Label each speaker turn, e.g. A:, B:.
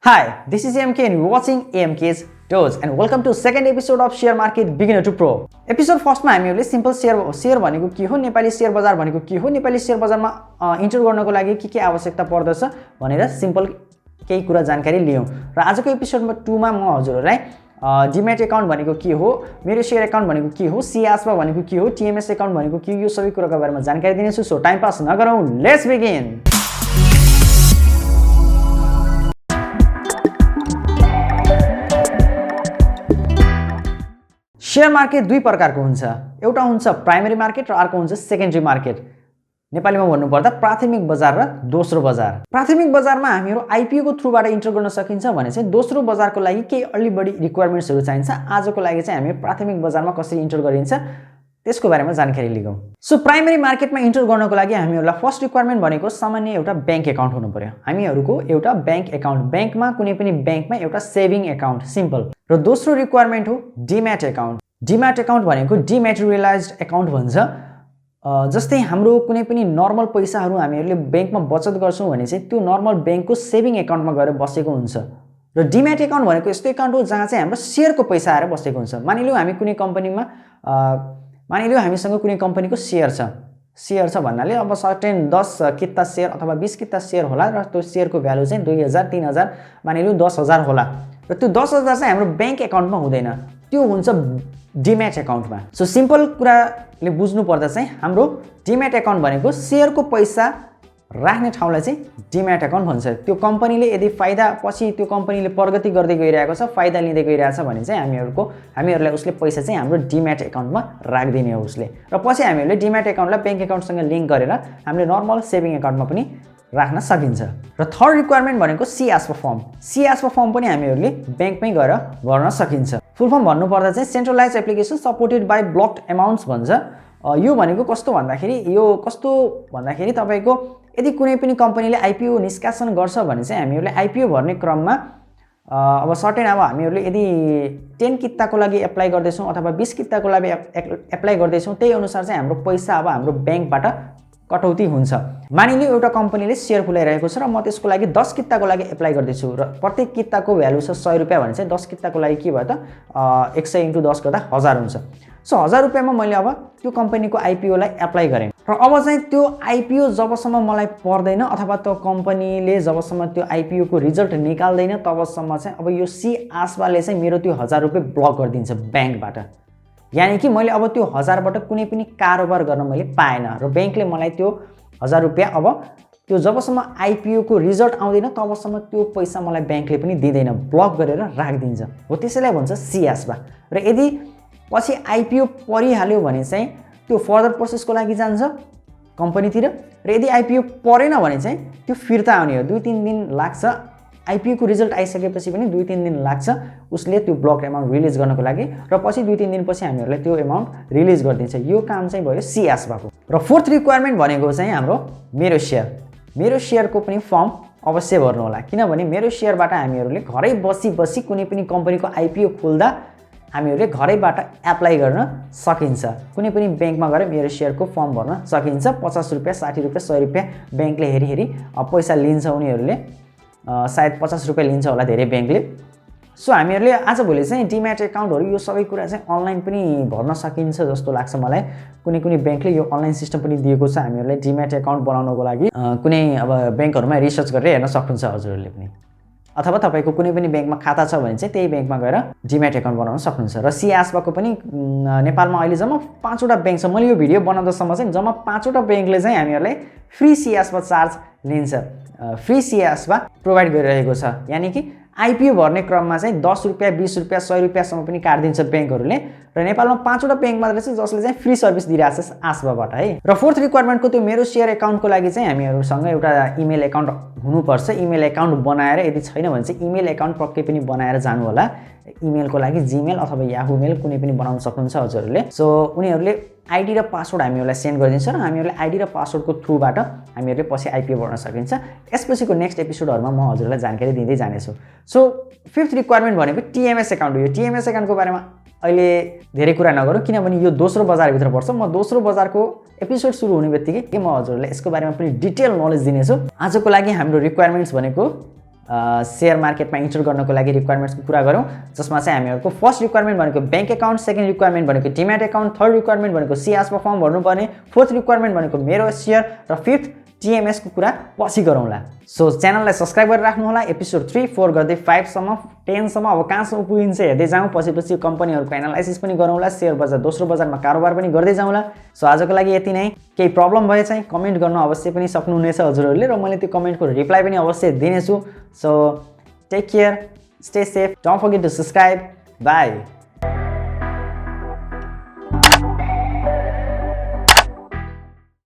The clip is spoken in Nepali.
A: Hi, this is AMK and you're watching AMK's Toes and welcome to second episode of Share Market Beginner to Pro. Episode first मा हामीहरुले सिम्पल शेयर भनेको के हो, नेपाली शेयर बजार भनेको के हो, नेपाली शेयर बजारमा इन्टर गर्नको लागि के आवश्यकता पर्दछ भनेर सिम्पल केही कुरा जानकारी लियौं। र आजको एपिसोड 2 मा म हजुरहरुलाई DeMAT अकाउन्ट भनेको के हो, MeroShare अकाउन्ट भनेको के हो, C-Asba भनेको के हो, TMS अकाउन्ट भनेको के हो, यो सबै कुराको बारेमा जानकारी दिनेछु। सो टाइम पास नगरौं, लेट्स बिगिन। शेयर मार्केट दुई प्रकारको हुन्छ। एउटा हुन्छ प्राइमरी मार्केट र अर्को हुन्छ सेकेन्डरी मार्केट। नेपालीमा भन्नुपर्दा प्राथमिक बजार र दोस्रो बजार। प्राथमिक बजारमा हामीहरु आईपीओ को थ्रुबाट इन्टर गर्न सकिन्छ भने चाहिँ दोस्रो बजारको लागि केही अलि बढी रिक्वायरमेन्ट्सहरु चाहिन्छ। आजको लागि चाहिँ हामी प्राथमिक बजारमा कसरी इन्टर गरिन्छ त्यसको बारेमा जानकारी लिगौं। सो प्राइमरी मार्केटमा इन्टर गर्नको लागि हामीहरुलाई फर्स्ट रिक्वायरमेन्ट भनेको सामान्य एउटा बैंक अकाउन्ट हुनु पर्यो। हामीहरुको एउटा बैंक अकाउन्ट, बैंकमा कुनै पनि बैंकमा एउटा सेभिङ अकाउन्ट सिम्पल। र दोस्रो रिक्वायरमेन्ट हो DeMAT अकाउन्ट। DeMAT अकाउन्ट भनेको डिमेटेरियलाइज्ड अकाउन्ट भन्छ। जस्तै हाम्रो कुनै पनि नर्मल पैसाहरु हामीहरुले बैंकमा बचत गर्छौं भने चाहिँ त्यो नर्मल बैंकको सेभिङ अकाउन्टमा गएर बसेको हुन्छ। र DeMAT अकाउन्ट भनेको यस्तो अकाउन्ट हो जहाँ चाहिँ हाम्रो शेयरको पैसा आएर बसेको हुन्छ। मानिलियौ हामी कुनै कम्पनीमा मानिलियौ हामीसँग कुनै कम्पनीको शेयर छ भन्नाले अब सर्टेन 10 किता शेयर अथवा 20 किता शेयर होला र त्यो शेयरको भ्यालु चाहिँ 2000 3000 मानिलियौ 10000 होला। र त्यो 10000 चाहिँ हाम्रो बैंक अकाउन्टमा हुँदैन, त्यो हुन्छ DeMAT अकाउन्टमा। सो सिम्पल कुराले बुझ्नु पर्दा चाहिँ हाम्रो DeMAT अकाउन्ट भनेको शेयरको पैसा राख्ने ठाउँलाई चाहिँ DeMAT अकाउन्ट भन्छ। त्यो कम्पनीले यदि फाइदा पछि त्यो कम्पनीले प्रगति गर्दै गइरहेको छ, फाइदा लिँदै गइरहेछ भने चाहिँ हामीहरुलाई उसले पैसा चाहिँ हाम्रो DeMAT अकाउन्टमा राख्दिने हो उसले। र पछि हामीहरुले DeMAT अकाउन्टलाई बैंक अकाउन्टसँग लिंक गरेर हामीले नर्मल सेभिङ अकाउन्टमा पनि राख्न सकिन्छ। र थर्ड रिक्वायरमेन्ट भनेको C-Asba फर्म। C-Asba फर्म पनि हामीहरुले बैंकमै गएर भर्न सकिन्छ। फुल फर्म भन्नु पर्दा चाहिँ centralised application supported by blocked amounts भन्छ। यो भनेको कस्तो भन्दाखेरि तपाईको यदि कुनै पनि कम्पनीले आईपीओ निष्कासन गर्छ भने चाहिँ हामीहरुले आईपीओ भर्ने क्रममा अब सर्टेन अब हामीहरुले यदि 10 किताको लागि एप्लाई गर्दैछौं अथवा 20 किताको लागि एप्लाई गर्दैछौं त्यही अनुसार चाहिँ हाम्रो पैसा अब हाम्रो बैंकबाट कटौती हुन्छ। मानिलियौ एउटा कम्पनीले शेयर खुलाइरहेको छ र म त्यसको लागि 10 किताको लागि एप्लाई गर्दैछु र प्रत्येक किताको भ्यालु छ 100 रुपैयाँ भने चाहिँ 10 किताको लागि के भयो त 100 * 10 गर्दा 1000 हुन्छ। सो 1000 रुपैयाँमा मैले अब त्यो कम्पनीको आईपीओ लाई एप्लाई गरेँ र अब चाहिँ त्यो आईपीओ जबसम्म मलाई पर्दैन अथवा त्यो कम्पनीले जबसम्म त्यो आईपीओ को रिजल्ट निकाल्दैन तबसम्म चाहिँ अब यो C-Asba ले चाहिँ मेरो त्यो 1000 रुपैयाँ ब्लक गरिदिन्छ बैंकबाट। यानी कि मैले अब त्यो 1000 बाट कुनै पनि कारोबार गर्न मैले पाएन र बैंकले मलाई त्यो 1000 रुपैयाँ अब त्यो जबसम्म आईपीओ को रिजल्ट आउँदैन तबसम्म त्यो पैसा मलाई बैंकले पनि दिदैन, ब्लक गरेर राख्दिन्छ। हो त्यसैलाई भन्छ C-Asba। र यदि पछि आईपीओ परिहाल्यो भने चाहिँ त्यो फर्दर प्रोसेसको लागि जान्छ कम्पनीतिर र यदि आईपीओ परेन भने चाहिँ त्यो फिर्ता आउने हो। 2-3 दिन लाग्छ। आईपीओ को रिजल्ट आइसकेपछि पनि 2-3 दिन लाग्छ उसले त्यो ब्लक अमाउन्ट रिलिज गर्नको लागि र पछि 2-3 दिन पछि हामीहरुलाई त्यो अमाउन्ट रिलिज गरिदिन्छ। यो काम चाहिँ भयो C-Asba को। र फोर्थ रिक्वायरमेन्ट भनेको चाहिँ हाम्रो MeroShare को पनि फर्म अवश्य भर्नु होला, किनभने MeroShare बाट हामीहरुले घरै बसी कुनै पनि कम्पनीको आईपीओ खोल्दा हामीहरुले घरैबाट एप्लाई गर्न सकिन्छ। कुनै पनि बैंकमा गएर MeroShare को फर्म भर्न सकिन्छ। 50 रुपैयाँ 60 रुपैयाँ 100 रुपैयाँ बैंकले हेरी पैसा लिन्छ उनीहरुले, सायद 50 रुपैयाँ लिन्छ होला धेरै बैंकले। सो हामीहरुले आजभोलि चाहिँ DeMAT अकाउन्टहरु यो सबै कुरा चाहिँ अनलाइन पनि भर्न सकिन्छ जस्तो लाग्छ मलाई। कुनै बैंकले यो अनलाइन सिस्टम पनि दिएको छ। हामीहरुले DeMAT अकाउन्ट बनाउनको लागि कुनै अब बैंकहरुमा रिसर्च गरेर हेर्न सक्नुहुन्छ हजुरहरुले पनि, अथवा तपाईको कुनै पनि बैंकमा खाता छ भने चाहिँ त्यही बैंकमा गएर DeMAT अकाउन्ट बनाउन सक्नुहुन्छ। र C-Asba को पनि नेपालमा अहिले जम्मा 5 वटा बैंक छ। मैले यो भिडियो बनाउँदासम्म चाहिँ जम्मा 5 वटा बैंकले चाहिँ हामीहरुलाई फ्री C-Asba चार्ज लिन्छ, फ्री C-Asba प्रोवाइड गरिरहेको छ। यानी कि आईपीओ भर्ने क्रममा चाहिँ 10 रुपैयाँ 20 रुपैयाँ 100 रुपैयाँ सम्म पनि काट्दिन्छ बैंकहरुले। र नेपालमा 5 वटा बैंक मात्र छ जसले चाहिँ फ्री सर्भिस दिइरहेछ Asba बाट है। र फोर्थ रिक्वायरमेन्टको त्यो MeroShare अकाउन्टको लागि चाहिँ हामीहरुसँग एउटा इमेल अकाउन्ट हुनुपर्छ। इमेल अकाउन्ट बनाएर यदि छैन भने चाहिँ इमेल अकाउन्ट पक्कै पनि बनाएर जानु होला। इमेलको लागि Gmail अथवा Yahoo मेल कुनै पनि बनाउन सक्नुहुन्छ हजुरहरुले। सो उनीहरुले आईडी र पासवर्ड हामीहरुलाई सेन्ड गरिदिन्छ र हामीहरुले आईडी र पासवर्डको थ्रुबाट हामीहरुले पछि आईपीओ भर्न सकिन्छ। यसपछिको नेक्स्ट एपिसोडहरुमा म हजुरहरुलाई जानकारी दिँदै जानेछु। सो फिफ्थ रिक्वायरमेन्ट भनेको TMS अकाउन्ट हो। यो TMS अकाउन्टको बारेमा अहिले धेरै कुरा नगरौँ किनभने यो दोस्रो बजार भित्र पर्छ। म दोस्रो बजारको एपिसोड सुरु हुने बित्तिकै म हजुरहरुलाई यसको बारेमा पनि डिटेल नलेज दिनेछु। आजको लागि हाम्रो रिक्वायरमेन्ट्स भनेको सेयर मार्केटमा इन्टर गर्नको लागि रिक्वायरमेन्ट्सको कुरा गरौँ, जसमा चाहिँ हामीहरूको फर्स्ट रिक्वायरमेन्ट भनेको ब्याङ्क एकाउन्ट, सेकेन्ड रिक्वायरमेन्ट भनेको डिम्याट एकाउन्ट, थर्ड रिक्वायरमेन्ट भनेको C-Asba फर्म भर्नुपर्ने, फोर्थ रिक्वायरमेन्ट भनेको MeroShare र फिफ्थ TMS को कुरा पछि गरौँला। सो च्यानललाई सब्स्क्राइब गरेर राख्नु होला। एपिसोड 3, 4 गर्दै 5 सम्म 10 सम्म अब कहाँसम्म पुगिन्छ हेर्दै जाउँ। पछि कम्पनीहरूको एनालाइसिस पनि गरौँला, शेयर बजार दोस्रो बजारमा कारोबार पनि गर्दै जाउँला। सो आजको लागि यति नै। केही प्रब्लम भए चाहिँ कमेन्ट गर्न अवश्य पनि सक्नुहुनेछ हजुरहरूले र मैले त्यो कमेन्टको रिप्लाई पनि अवश्य दिनेछु। So take care, stay safe, don't forget to subscribe. By.